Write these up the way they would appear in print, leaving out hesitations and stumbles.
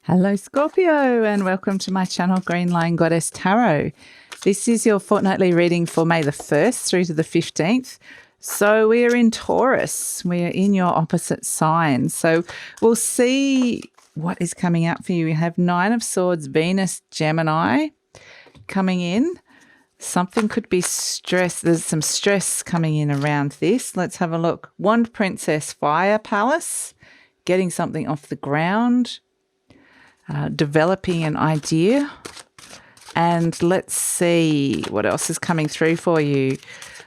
Hello Scorpio and welcome to my channel GreenLion Goddess Tarot. This is your fortnightly reading for May the 1st through to the 15th. So we are in Taurus. We are in your opposite sign. So we'll see what is coming out for you. We have Nine of Swords, Venus, Gemini coming in. Something could be stress. There's some stress coming in around this. Let's have a look. Wand Princess, Fire Palace, getting something off the ground. Developing an idea, and let's see what else is coming through for you,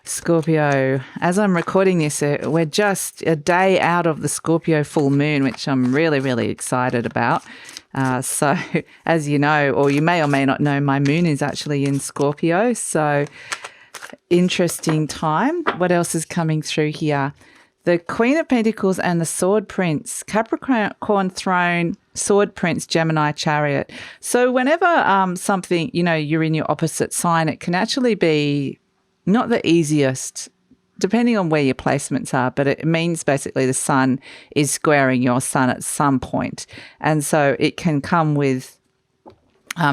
Scorpio. As I'm recording this, we're just a day out of the Scorpio full moon, which I'm really excited about. So as you know, or you may or may not know, my moon is actually in Scorpio, so interesting time. What else is coming through here? The Queen of Pentacles and the Sword Prince, Capricorn Throne, Sword Prince, Gemini Chariot. So whenever something, you're in your opposite sign, it can actually be not the easiest, depending on where your placements are, but it means basically the sun is squaring your sun at some point. And so it can come with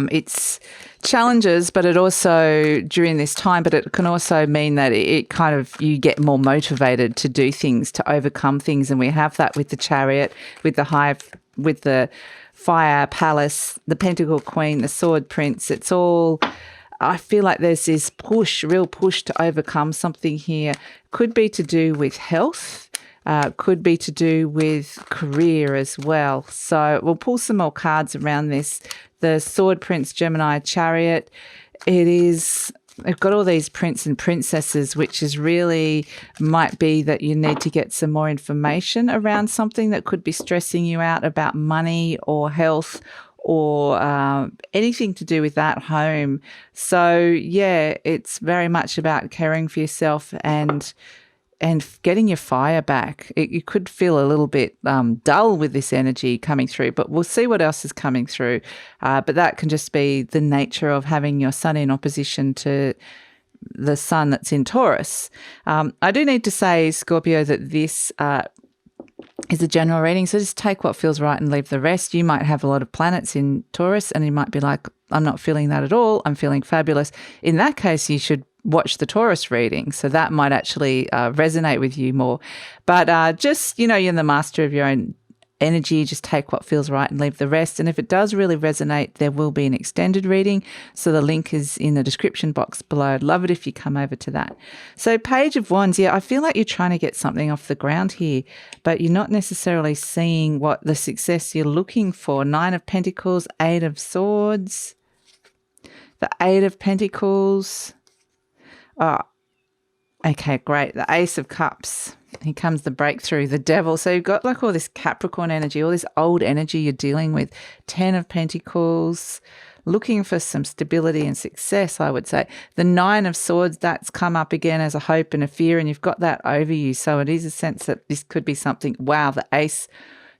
its challenges, but it also during this time, but it can also mean that it kind of, you get more motivated to do things, to overcome things. And we have that with the Chariot, with the Fire Palace, the Pentacle Queen, the Sword Prince. It's all, I feel like there's this real push to overcome something here. Could be to do with health, could be to do with career as well. So we'll pull some more cards around this. The Sword Prince, Gemini Chariot, they've got all these prince and princesses, which is really might be that you need to get some more information around something that could be stressing you out about money or health or anything to do with that home. So yeah, it's very much about caring for yourself and getting your fire back. You could feel a little bit dull with this energy coming through, but we'll see what else is coming through. But that can just be the nature of having your sun in opposition to the sun that's in Taurus. I do need to say, Scorpio, that this is a general reading, so just take what feels right and leave the rest. You might have a lot of planets in Taurus and you might be like, I'm not feeling that at all. I'm feeling fabulous. In that case, you should watch the Taurus reading. So that might actually resonate with you more. But just, you're the master of your own energy. Just take what feels right and leave the rest. And if it does really resonate, there will be an extended reading. So the link is in the description box below. I'd love it if you come over to that. So Page of Wands, yeah, I feel like you're trying to get something off the ground here, but you're not necessarily seeing what the success you're looking for. Nine of Pentacles, Eight of Swords, the Eight of Pentacles. Oh, okay, great. The Ace of Cups. Here comes the breakthrough, the Devil. So you've got like all this Capricorn energy, all this old energy you're dealing with. 10 of Pentacles, looking for some stability and success, I would say. The Nine of Swords, that's come up again as a hope and a fear, and you've got that over you. So it is a sense that this could be something. Wow, the Ace.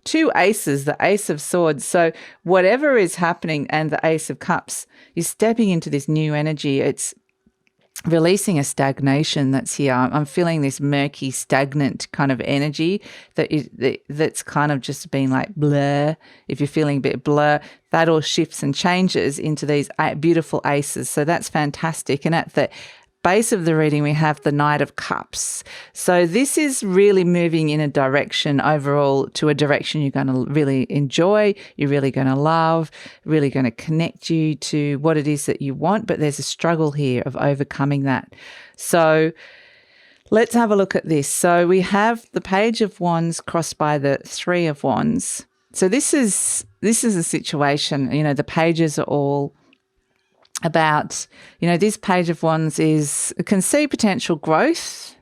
Two aces, the Ace of Swords. So whatever is happening and the Ace of Cups, you're stepping into this new energy. It's releasing a stagnation that's here. I'm feeling this murky, stagnant kind of energy that's kind of just been like blur. If you're feeling a bit blur, that all shifts and changes into these beautiful aces. So that's fantastic. And at the base of the reading, we have the Knight of Cups. So this is really moving in a direction overall, to a direction you're going to really enjoy, you're really going to love, really going to connect you to what it is that you want. But there's a struggle here of overcoming that. So let's have a look at this. So we have the Page of Wands crossed by the Three of Wands. So this is a situation, the pages are all about, this Page of Wands can see potential growth.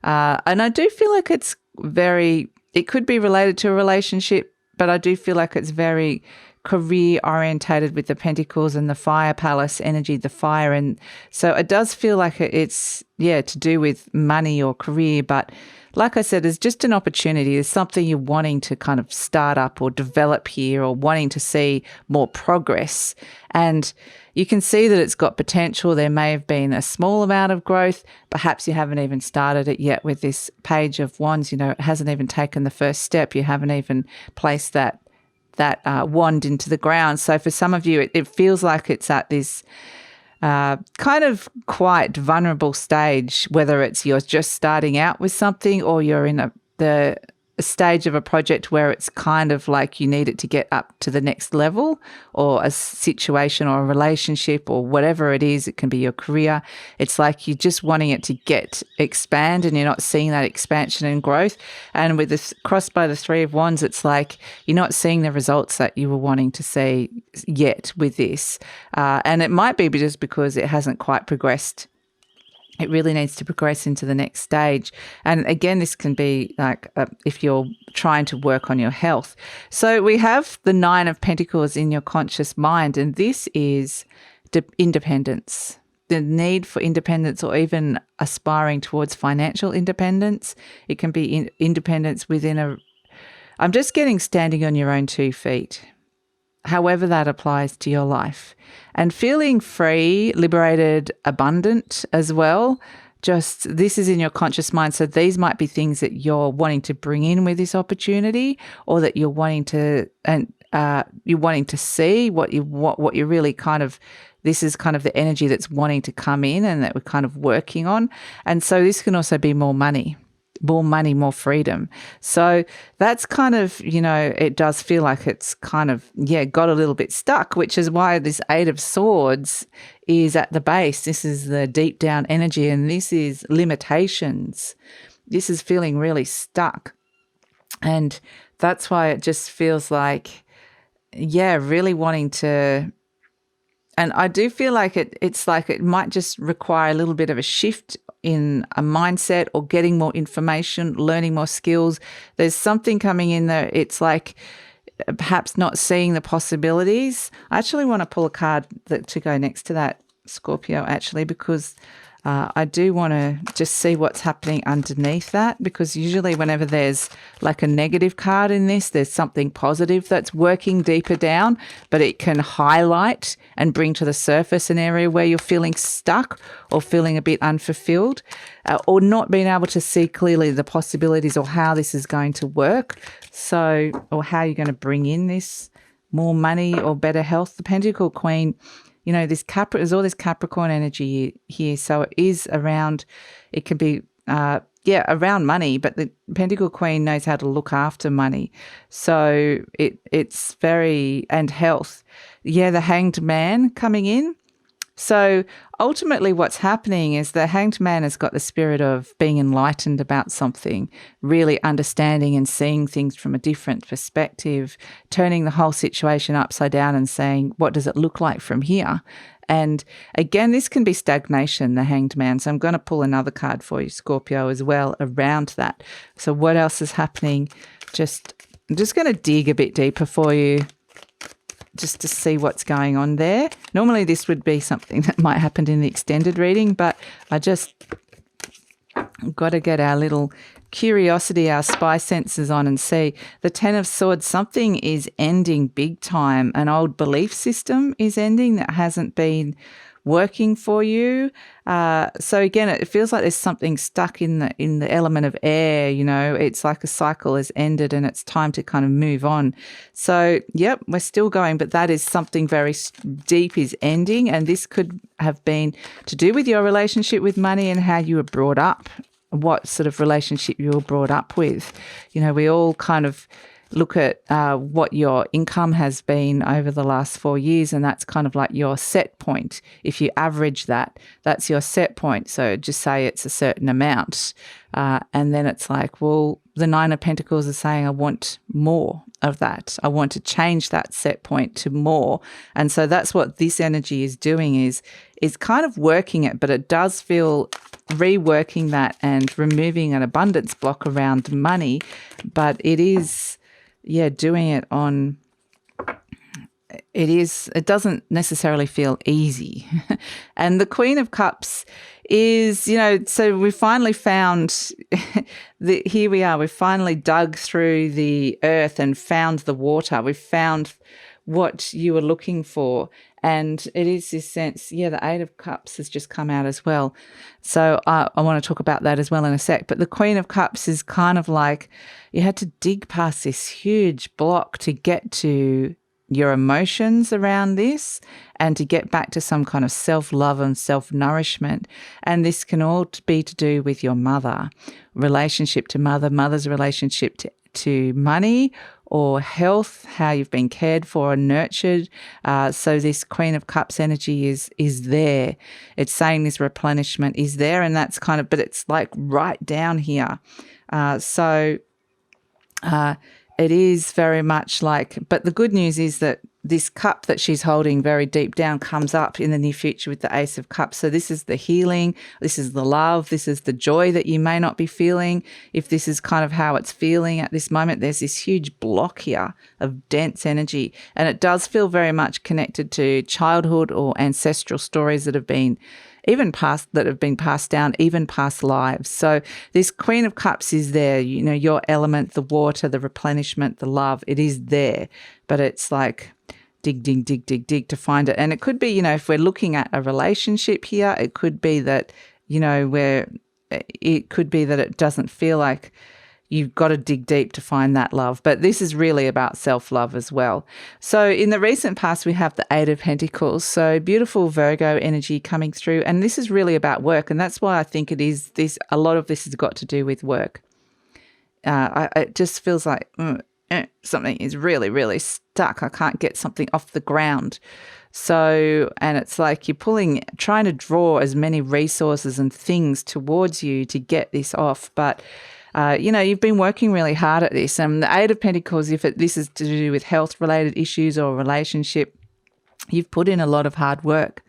And I do feel like it could be related to a relationship, but I do feel like it's very career orientated with the Pentacles and the Fire Palace energy, the fire. And so it does feel like it's, to do with money or career. But like I said, it's just an opportunity. There's something you're wanting to kind of start up or develop here, or wanting to see more progress. And you can see that it's got potential. There may have been a small amount of growth. Perhaps you haven't even started it yet with this Page of Wands. It hasn't even taken the first step. You haven't even placed that that wand into the ground. So for some of you, it feels like it's at this kind of quite vulnerable stage, whether it's you're just starting out with something or you're in the stage of a project where it's kind of like you need it to get up to the next level, or a situation or a relationship or whatever it is. It can be your career. It's like you're just wanting it to expand, and you're not seeing that expansion and growth. And with this crossed by the Three of Wands, it's like you're not seeing the results that you were wanting to see yet with this. And it might be just because it hasn't quite progressed. It really needs to progress into the next stage. And again, this can be like if you're trying to work on your health. So we have the Nine of Pentacles in your conscious mind, and this is independence, the need for independence, or even aspiring towards financial independence. It can be independence within I'm just getting standing on your own 2 feet, however that applies to your life, and feeling free, liberated, abundant as well. Just this is in your conscious mind. So these might be things that you're wanting to bring in with this opportunity, or that you're wanting to, and you're wanting to see what you're really kind of, this is kind of the energy that's wanting to come in and that we're kind of working on. And so this can also be more money, more freedom. So that's kind of, it does feel like it's kind of, got a little bit stuck, which is why this Eight of Swords is at the base. This is the deep down energy, and this is limitations. This is feeling really stuck. And that's why it just feels like, really wanting to, and I do feel like it's like it might just require a little bit of a shift in a mindset, or getting more information, learning more skills. There's something coming in there. It's like perhaps not seeing the possibilities. I actually want to pull a card to go next to that, Scorpio, actually, because I do want to just see what's happening underneath that, because usually whenever there's like a negative card in this, there's something positive that's working deeper down, but it can highlight and bring to the surface an area where you're feeling stuck or feeling a bit unfulfilled, or not being able to see clearly the possibilities or how this is going to work. So, or how you're going to bring in this more money or better health. The Pentacle Queen, there's all this Capricorn energy here. So it is around, it can be, around money, but the Pentacle Queen knows how to look after money. So it's very, and health. The Hanged Man coming in. So ultimately what's happening is the Hanged Man has got the spirit of being enlightened about something, really understanding and seeing things from a different perspective, turning the whole situation upside down and saying, what does it look like from here? And again, this can be stagnation, the Hanged Man. So I'm going to pull another card for you, Scorpio, as well around that. So what else is happening? I'm just going to dig a bit deeper for you, just to see what's going on there. Normally this would be something that might happen in the extended reading, but I just got to get our little curiosity, our spy senses on and see. The Ten of Swords, something is ending big time. An old belief system is ending that hasn't been working for you. So again, it feels like there's something stuck in the element of air. It's like a cycle has ended and it's time to kind of move on. So we're still going, but that is something very deep is ending, and this could have been to do with your relationship with money and how you were brought up, what sort of relationship you were brought up with. We all kind of look at what your income has been over the last 4 years, and that's kind of like your set point. If you average that, that's your set point. So just say it's a certain amount. And then it's like, well, the Nine of Pentacles is saying, I want more of that. I want to change that set point to more. And so that's what this energy is doing, is kind of working it, but it does feel reworking that and removing an abundance block around money. But it is, doing it on, it doesn't necessarily feel easy. And the Queen of Cups is, so we finally found, here we are, we finally dug through the earth and found the water. We found what you were looking for. And it is this sense, the Eight of Cups has just come out as well. So I want to talk about that as well in a sec. But the Queen of Cups is kind of like you had to dig past this huge block to get to your emotions around this and to get back to some kind of self-love and self-nourishment. And this can all be to do with your mother, relationship to mother, mother's relationship to money or health, how you've been cared for and nurtured. So this Queen of Cups energy is there. It's saying this replenishment is there, and that's kind of, but it's like right down here. It is very much like, but the good news is that this cup that she's holding very deep down comes up in the near future with the Ace of Cups. So this is the healing, this is the love, this is the joy that you may not be feeling. If this is kind of how it's feeling at this moment, there's this huge block here of dense energy. And it does feel very much connected to childhood or ancestral stories that have been passed down, even past lives. So this Queen of Cups is there, your element, the water, the replenishment, the love, it is there. But it's like dig to find it. And it could be, if we're looking at a relationship here, it could be that, it could be that it doesn't feel like you've got to dig deep to find that love. But this is really about self-love as well. So in the recent past, we have the Eight of Pentacles. So beautiful Virgo energy coming through. And this is really about work. And that's why I think it is this, a lot of this has got to do with work. It just feels like something is really, really stuck. I can't get something off the ground. So, and it's like you're trying to draw as many resources and things towards you to get this off. But you've been working really hard at this. And the Eight of Pentacles, this is to do with health-related issues or relationship, you've put in a lot of hard work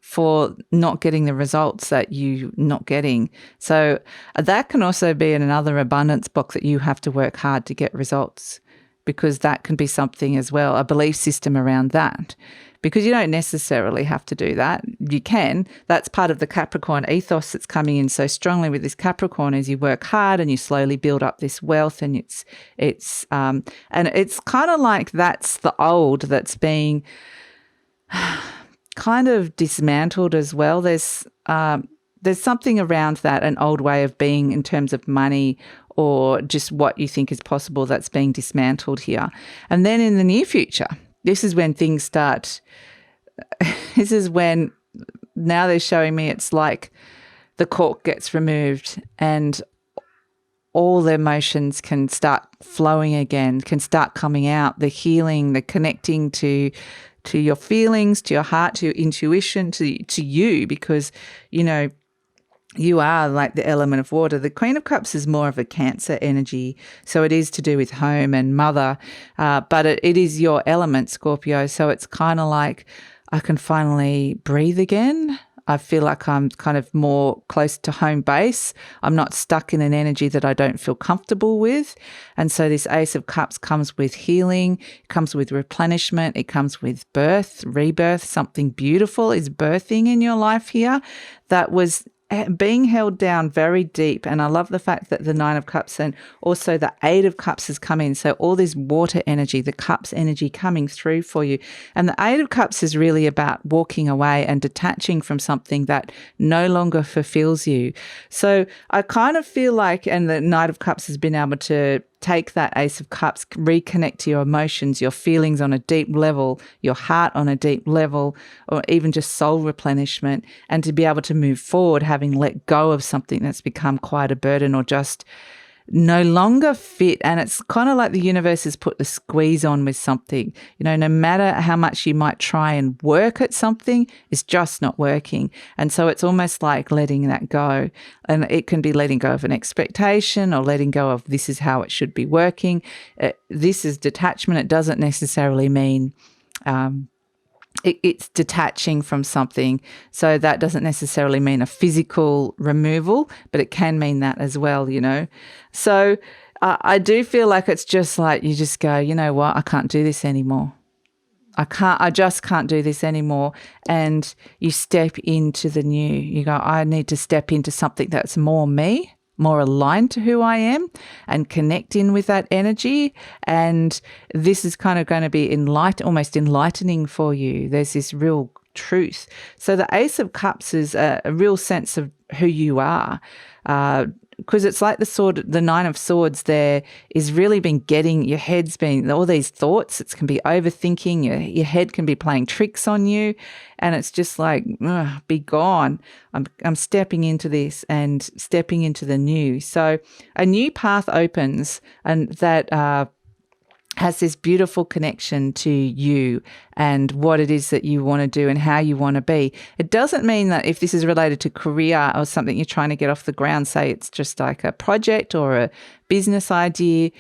for not getting the results that you're not getting. So that can also be in another abundance block that you have to work hard to get results, because that can be something as well, a belief system around that. Because you don't necessarily have to do that. You can. That's part of the Capricorn ethos that's coming in so strongly with this Capricorn, is you work hard and you slowly build up this wealth, and it's kind of like that's the old that's being kind of dismantled as well. There's something around that, an old way of being in terms of money or just what you think is possible, that's being dismantled here. And then in the near future, this is when things start. This is when now they're showing me it's like the cork gets removed and all the emotions can start flowing again, can start coming out, the healing, the connecting to your feelings, to your heart, to your intuition, to you, because, you are like the element of water. The Queen of Cups is more of a Cancer energy, so it is to do with home and mother, but it is your element, Scorpio, so it's kind of like I can finally breathe again. I feel like I'm kind of more close to home base. I'm not stuck in an energy that I don't feel comfortable with. And so this Ace of Cups comes with healing, it comes with replenishment, it comes with birth, rebirth. Something beautiful is birthing in your life here that was being held down very deep. And I love the fact that the Nine of Cups and also the Eight of Cups has come in. So all this water energy, the Cups energy coming through for you. And the Eight of Cups is really about walking away and detaching from something that no longer fulfills you. So I kind of feel like, and the Knight of Cups has been able to take that Ace of Cups, reconnect to your emotions, your feelings on a deep level, your heart on a deep level, or even just soul replenishment, and to be able to move forward, having let go of something that's become quite a burden or just no longer fit. And it's kind of like the universe has put the squeeze on with something. No matter how much you might try and work at something, it's just not working. And so it's almost like letting that go. And it can be letting go of an expectation or letting go of this is how it should be working. This is detachment. It doesn't necessarily mean it's detaching from something. So that doesn't necessarily mean a physical removal, but it can mean that as well, So I do feel like it's just like you just go, you know what, I can't do this anymore. I just can't do this anymore. And you step into the new. You go, I need to step into something that's more me. more aligned to who I am and connect in with that energy. And this is kind of going to be almost enlightening for you. There's this real truth. So the Ace of Cups is a real sense of who you are. Because it's like the Nine of Swords there is really your head's been, all these thoughts, it can be overthinking, your head can be playing tricks on you, and it's just like, be gone. I'm stepping into this and stepping into the new. So a new path opens, and that has this beautiful connection to you and what it is that you want to do and how you want to be. It doesn't mean that if this is related to career or something you're trying to get off the ground, say it's just like a project or a business idea,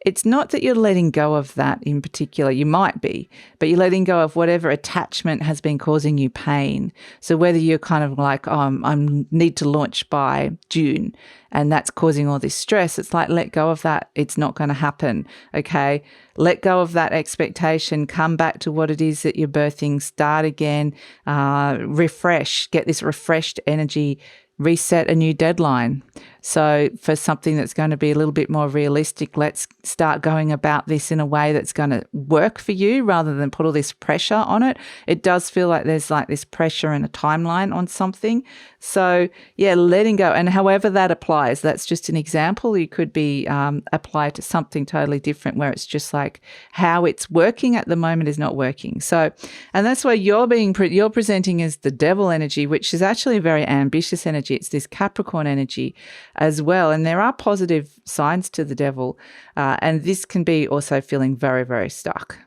it's not that you're letting go of that in particular. You might be, but you're letting go of whatever attachment has been causing you pain. So whether you're kind of like, I need to launch by June and that's causing all this stress, it's like, let go of that. It's not going to happen. Okay. Let go of that expectation. Come back to what it is that you're birthing. Start again. Refresh. Get this refreshed energy. Reset a new deadline. So for something that's going to be a little bit more realistic, let's start going about this in a way that's going to work for you rather than put all this pressure on it. It does feel like there's like this pressure and a timeline on something. So yeah, letting go. And however that applies, that's just an example. You could be applied to something totally different where it's just like how it's working at the moment is not working. So, and that's why you're presenting as the devil energy, which is actually a very ambitious energy. It's this Capricorn energy as well. And there are positive signs to the devil. And this can be also feeling very, very stuck,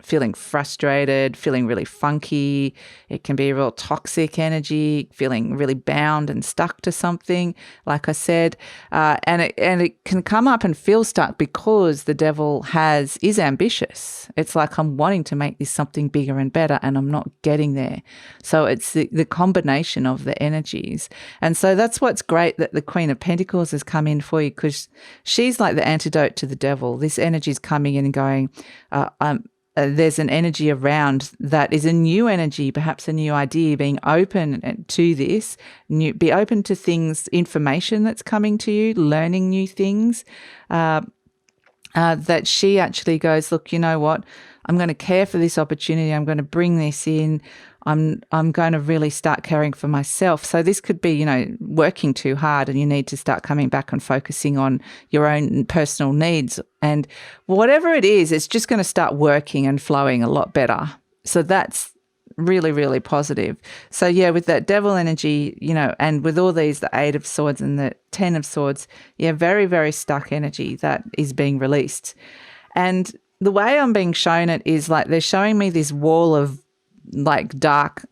feeling frustrated, feeling really funky. It can be a real toxic energy, feeling really bound and stuck to something, like I said. And it can come up and feel stuck because the devil is ambitious. It's like, I'm wanting to make this something bigger and better and I'm not getting there. So it's the combination of the energies. And so that's what's great that the Queen of Pentacles has come in for you, because she's like the antidote to the devil. This energy is coming in and going, there's an energy around that is a new energy, perhaps a new idea, being open to this, be open to things, information that's coming to you, learning new things, that she actually goes, look, you know what, I'm going to care for this opportunity. I'm going to bring this in. I'm going to really start caring for myself. So this could be, working too hard and you need to start coming back and focusing on your own personal needs. And whatever it is, it's just going to start working and flowing a lot better. So that's really, really positive. So yeah, with that devil energy, and with all these, the 8 of Swords and the 10 of Swords, yeah, very, very stuck energy that is being released. And the way I'm being shown it is like they're showing me this wall of like dark,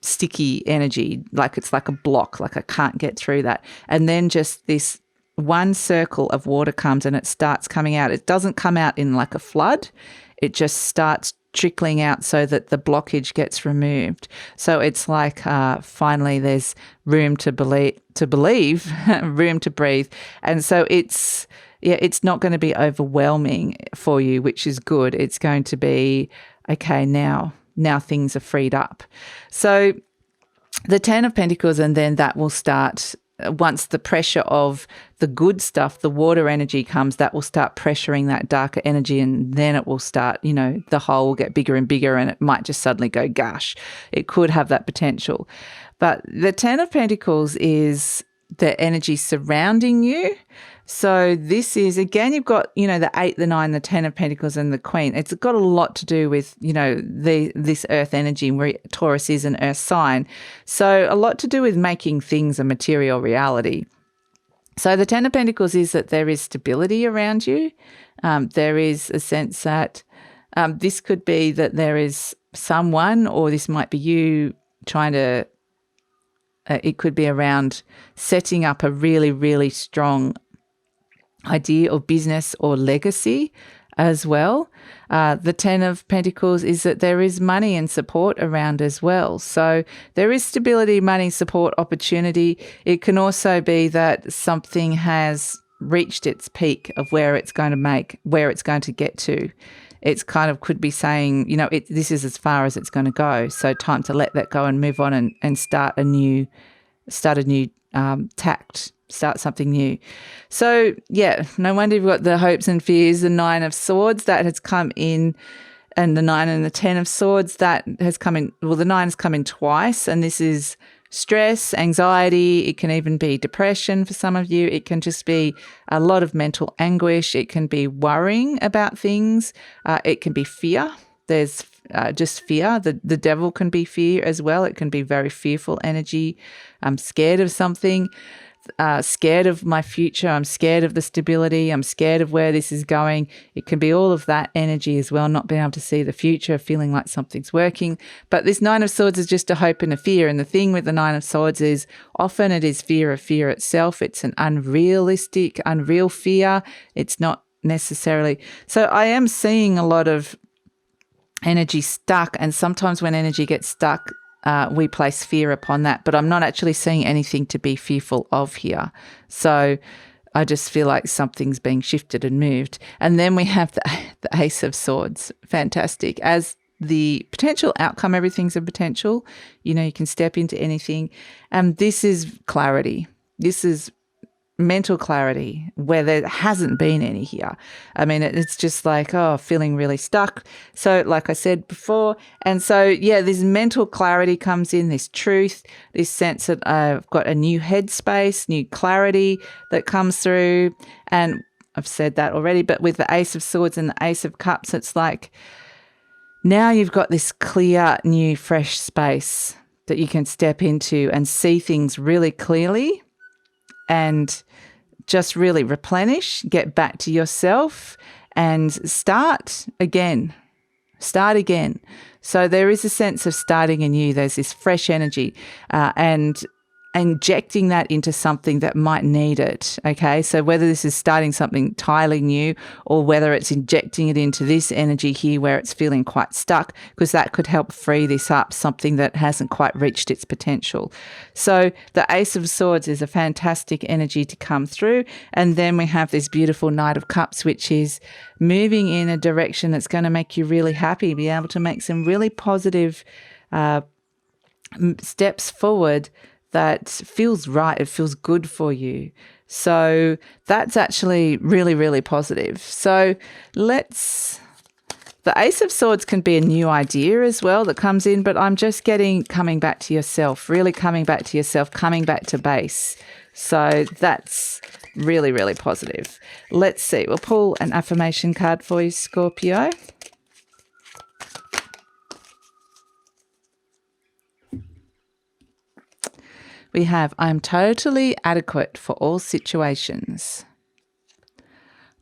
sticky energy, like it's like a block, like I can't get through that. And then just this one circle of water comes and it starts coming out. It doesn't come out in like a flood. It just starts trickling out so that the blockage gets removed. So it's like finally there's room to believe, room to breathe. And so it's not going to be overwhelming for you, which is good. It's going to be, okay, now things are freed up. So the 10 of Pentacles, and then that will start, once the pressure of the good stuff, the water energy comes, that will start pressuring that darker energy, and then it will start, the hole will get bigger and bigger and it might just suddenly go gush. It could have that potential. But the 10 of Pentacles is the energy surrounding you. So this is, again, you've got, the 8, the 9, the 10 of Pentacles and the Queen. It's got a lot to do with, this earth energy, where Taurus is an earth sign. So a lot to do with making things a material reality. So the 10 of Pentacles is that there is stability around you. There is a sense that this could be that there is someone, or this might be you trying to, it could be around setting up a really, really strong idea or business or legacy as well. The 10 of Pentacles is that there is money and support around as well. So there is stability, money, support, opportunity. It can also be that something has reached its peak of where it's going to get to. It's kind of could be saying, this is as far as it's going to go. So time to let that go and move on and start a new tact, start something new. So, yeah, no wonder you've got the hopes and fears, the Nine of Swords that has come in, and the 9 and the 10 of Swords that has come in. Well, the 9 has come in twice, and this is stress, anxiety. It can even be depression for some of you. It can just be a lot of mental anguish. It can be worrying about things. It can be fear. There's just fear. The devil can be fear as well. It can be very fearful energy. I'm scared of something. Scared of my future. I'm scared of the stability. I'm scared of where this is going. It can be all of that energy as well, not being able to see the future, feeling like something's working. But this 9 of Swords is just a hope and a fear. And the thing with the 9 of Swords is often it is fear of fear itself. It's an unreal fear. It's not necessarily. So I am seeing a lot of energy stuck. And sometimes when energy gets stuck, we place fear upon that, but I'm not actually seeing anything to be fearful of here. So I just feel like something's being shifted and moved. And then we have the Ace of Swords. Fantastic. As the potential outcome, everything's a potential. You know, you can step into anything. And this is clarity. This is mental clarity where there hasn't been any here. I mean, it's just like, feeling really stuck. So like I said before, and so, yeah, this mental clarity comes in, this truth, this sense that I've got a new headspace, new clarity that comes through. And I've said that already, but with the Ace of Swords and the Ace of Cups, it's like now you've got this clear, new, fresh space that you can step into and see things really clearly and just really replenish, get back to yourself and start again. Start again. So there is a sense of starting anew. There's this fresh energy and injecting that into something that might need it, okay? So whether this is starting something entirely new or whether it's injecting it into this energy here where it's feeling quite stuck, because that could help free this up, something that hasn't quite reached its potential. So the Ace of Swords is a fantastic energy to come through. And then we have this beautiful Knight of Cups, which is moving in a direction that's going to make you really happy, be able to make some really positive steps forward that feels right. It feels good for you. So that's actually really, really positive. So the Ace of Swords can be a new idea as well that comes in, but I'm just getting coming back to yourself, really coming back to yourself, coming back to base. So that's really, really positive. Let's see. We'll pull an affirmation card for you, Scorpio. We have, I am totally adequate for all situations.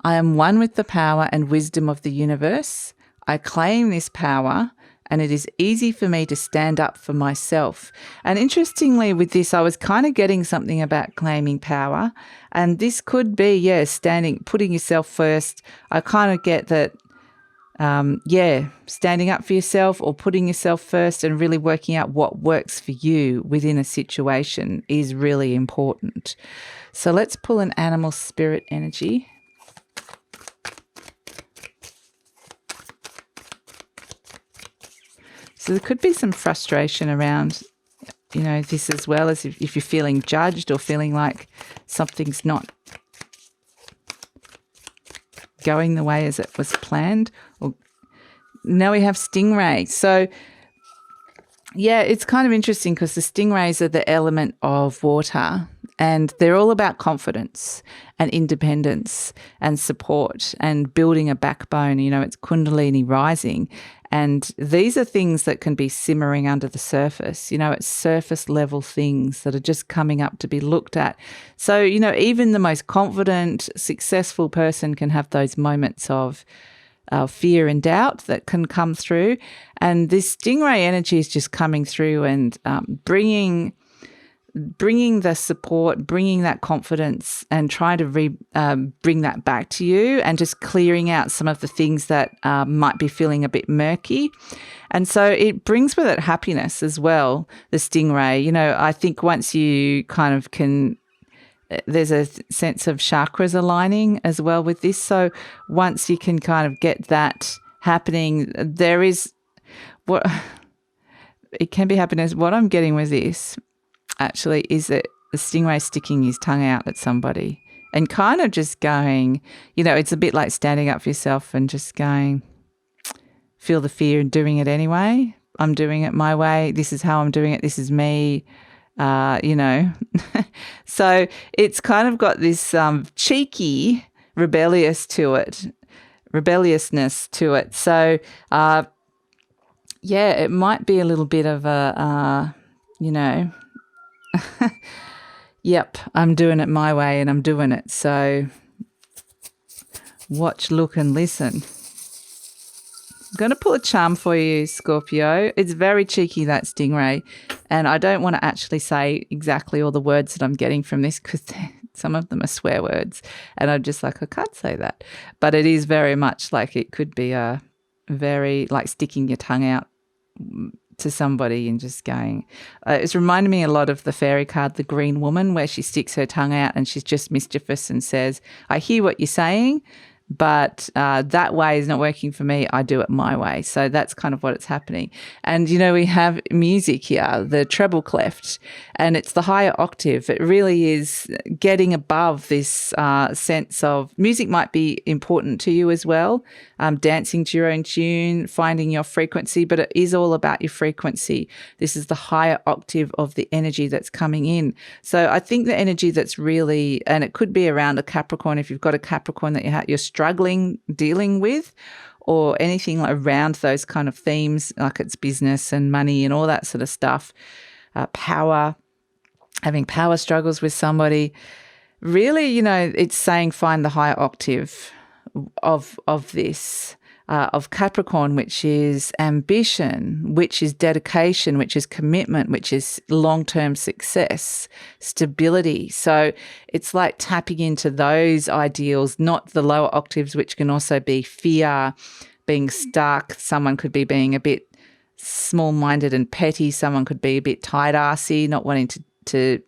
I am one with the power and wisdom of the universe. I claim this power and it is easy for me to stand up for myself. And interestingly with this, I was kind of getting something about claiming power. And this could be, putting yourself first. I kind of get that standing up for yourself or putting yourself first and really working out what works for you within a situation is really important. So let's pull an animal spirit energy. So there could be some frustration around, this as well, as if you're feeling judged or feeling like something's not going the way as it was planned. Now we have stingray. So yeah, it's kind of interesting because the stingrays are the element of water and they're all about confidence and independence and support and building a backbone. It's Kundalini rising. And these are things that can be simmering under the surface. It's surface level things that are just coming up to be looked at. So, even the most confident, successful person can have those moments of fear and doubt that can come through. And this stingray energy is just coming through and bringing the support, bringing that confidence and trying to bring that back to you and just clearing out some of the things that might be feeling a bit murky. And so it brings with it happiness as well, the stingray. I think once you kind of can, there's a sense of chakras aligning as well with this. So once you can kind of get that happening, there is it can be happiness. What I'm getting with this actually is that the stingray sticking his tongue out at somebody and kind of just going, it's a bit like standing up for yourself and just going, feel the fear and doing it anyway. I'm doing it my way. This is how I'm doing it. This is me. So it's kind of got this cheeky rebelliousness to it. So, it might be a little bit of a, yep, I'm doing it my way and I'm doing it. So watch, look and listen. I'm going to pull a charm for you, Scorpio. It's very cheeky, that stingray. And I don't want to actually say exactly all the words that I'm getting from this because some of them are swear words. And I'm just like, I can't say that. But it is very much like it could be a very like sticking your tongue out to somebody and just going. It's reminding me a lot of the fairy card, the Green Woman, where she sticks her tongue out and she's just mischievous and says, I hear what you're saying, but that way is not working for me. I do it my way. So that's kind of what it's happening. And, we have music here, the treble clef, and it's the higher octave. It really is getting above this sense of music might be important to you as well, dancing to your own tune, finding your frequency, but it is all about your frequency. This is the higher octave of the energy that's coming in. So I think the energy that's really, and it could be around a Capricorn, if you've got a Capricorn that you're struggling dealing with, or anything around those kind of themes, like it's business and money and all that sort of stuff, power, having power struggles with somebody. Really, it's saying find the higher octave of this, of Capricorn, which is ambition, which is dedication, which is commitment, which is long-term success, stability. So it's like tapping into those ideals, not the lower octaves, which can also be fear, being stuck. Someone could be being a bit small-minded and petty. Someone could be a bit tight-assy, not wanting to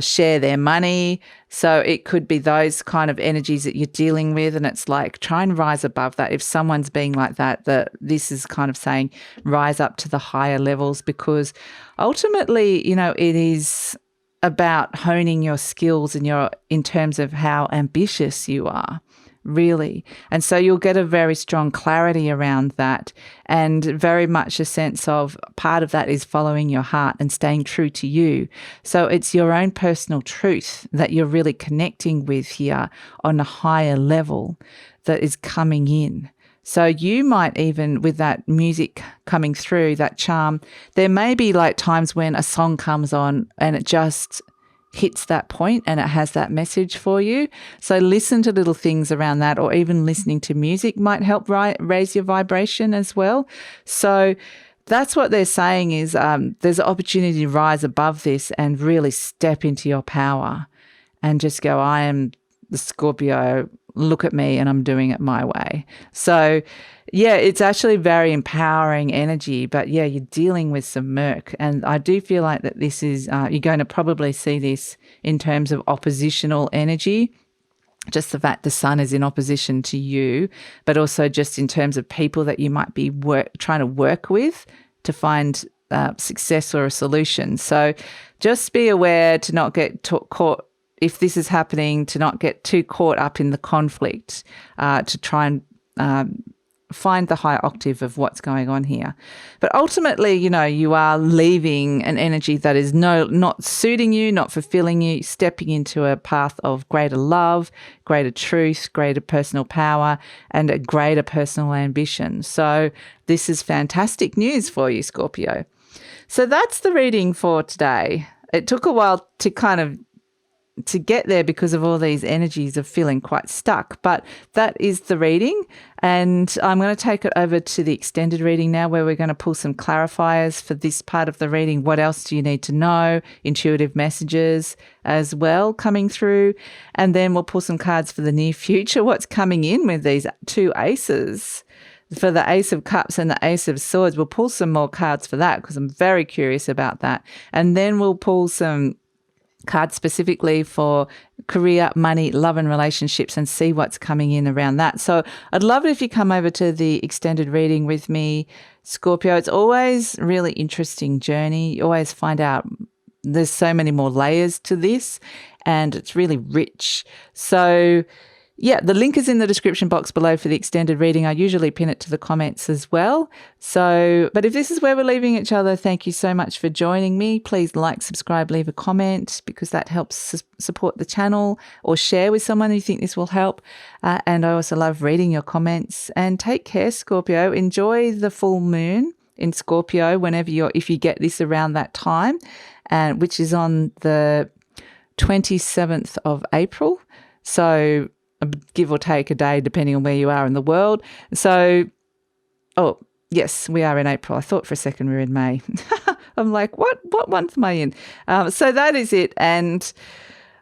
share their money. So it could be those kind of energies that you're dealing with, and it's like try and rise above that. If someone's being like that, this is kind of saying rise up to the higher levels, because ultimately, it is about honing your skills and in terms of how ambitious you are. Really. And so you'll get a very strong clarity around that, and very much a sense of part of that is following your heart and staying true to you. So it's your own personal truth that you're really connecting with here on a higher level that is coming in. So you might even, with that music coming through, that charm, there may be like times when a song comes on and it just hits that point and it has that message for you. So listen to little things around that, or even listening to music might help raise your vibration as well. So that's what they're saying is there's an opportunity to rise above this and really step into your power and just go, I am the Scorpio, look at me and I'm doing it my way. So yeah, it's actually very empowering energy, but yeah, you're dealing with some murk. And I do feel like that this is, you're going to probably see this in terms of oppositional energy, just the fact the sun is in opposition to you, but also just in terms of people that you might be trying to work with to find success or a solution. So just be aware to not get caught, if this is happening, to not get too caught up in the conflict, to try and find the high octave of what's going on here. But ultimately, you are leaving an energy that is not suiting you, not fulfilling you, stepping into a path of greater love, greater truth, greater personal power, and a greater personal ambition. So this is fantastic news for you, Scorpio. So that's the reading for today. It took a while to get there because of all these energies of feeling quite stuck. But that is the reading. And I'm going to take it over to the extended reading now, where we're going to pull some clarifiers for this part of the reading. What else do you need to know? Intuitive messages as well coming through. And then we'll pull some cards for the near future. What's coming in with these two aces? For the Ace of Cups and the Ace of Swords, we'll pull some more cards for that because I'm very curious about that. And then we'll pull some cards specifically for career, money, love and relationships, and see what's coming in around that. So I'd love it if you come over to the extended reading with me, Scorpio. It's always really interesting journey. You always find out there's so many more layers to this, and it's really rich. So yeah, the link is in the description box below for the extended reading. I usually pin it to the comments as well. So, but if this is where we're leaving each other, thank you so much for joining me. Please like, subscribe, leave a comment, because that helps support the channel, or share with someone who think this will help. And I also love reading your comments. And take care, Scorpio. Enjoy the full moon in Scorpio if you get this around that time, and which is on the 27th of April. So give or take a day, depending on where you are in the world. So, oh, yes, we are in April. I thought for a second we were in May. I'm like, what month am I in? So that is it. And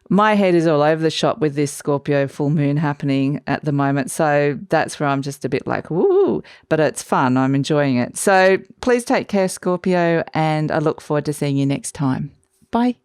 my head is all over the shop with this Scorpio full moon happening at the moment. So that's where I'm just a bit like, woo, but it's fun. I'm enjoying it. So please take care, Scorpio, and I look forward to seeing you next time. Bye.